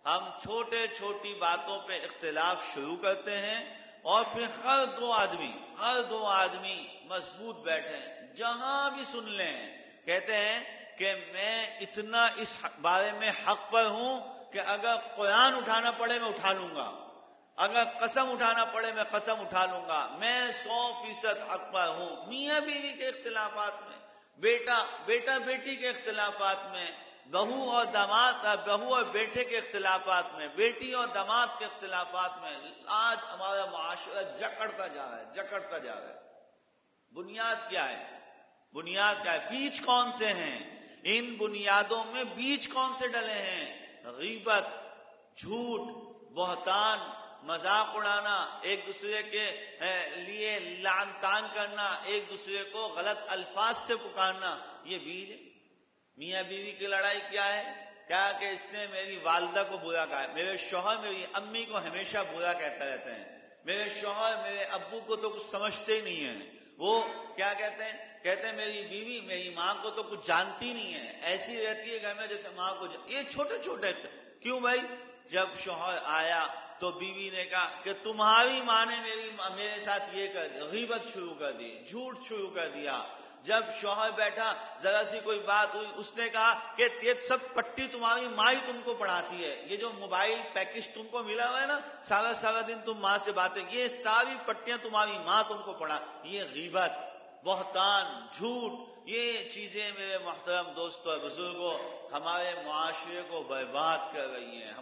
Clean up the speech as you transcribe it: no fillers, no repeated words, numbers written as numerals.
ہم چھوٹے چھوٹی باتوں پہ اختلاف شروع کرتے ہیں اور پھر ہر دو آدمی مضبوط بیٹھے جہاں بھی سن لیں کہتے ہیں کہ میں اتنا اس بارے میں حق پر ہوں کہ اگر قرآن اٹھانا پڑے میں اٹھا لوں گا، اگر قسم اٹھانا پڑے میں قسم اٹھا لوں گا، میں 100% حق پر ہوں۔ میاں بیوی کے اختلافات میں، بیٹا بیٹی کے اختلافات میں، بہو اور بیٹے کے اختلافات میں، بیٹی اور داماد کے اختلافات میں آج ہمارا معاشرہ جکڑتا جا رہا ہے۔ بنیاد کیا ہے؟ بیج کون سے ہیں؟ ان بنیادوں میں بیج کون سے ڈلے ہیں؟ غیبت، جھوٹ، بہتان، مذاق اڑانا، ایک دوسرے کے لیے لعن طعن کرنا، ایک دوسرے کو غلط الفاظ سے پکارنا، یہ بیج ہے۔ میاں بیوی کی لڑائی کیا ہے؟ کیا کہ اس نے میری والدہ کو برا کہا ہے، میرے شوہر میری امی کو ہمیشہ برا کہتے رہتے ہیں، میرے شوہر میرے ابو کو تو کچھ سمجھتے ہی نہیں ہیں، وہ کیا کہتے ہیں میری بیوی میری ماں کو تو کچھ جانتی نہیں ہے، ایسی رہتی ہے گھر میں جیسے ماں کو یہ چھوٹے کیوں بھائی؟ جب شوہر آیا تو بیوی نے کہا کہ تمہاری ماں نے میرے ساتھ یہ کر دیا، غیبت شروع کر دی، جھوٹ شروع کر دیا۔ جب شوہر بیٹھا ذرا سی کوئی بات ہوئی، اس نے کہا کہ یہ سب پٹی تمہاری ماں ہی تم کو پڑھاتی ہے، یہ جو موبائل پیکج تم کو ملا ہوا ہے نا، سارا دن تم ماں سے باتیں، یہ ساری پٹیاں تمہاری ماں تم کو پڑھا۔ یہ غیبت، بہتان، جھوٹ، یہ چیزیں میرے محترم دوستوں اور بزرگوں ہمارے معاشرے کو برباد کر رہی ہیں،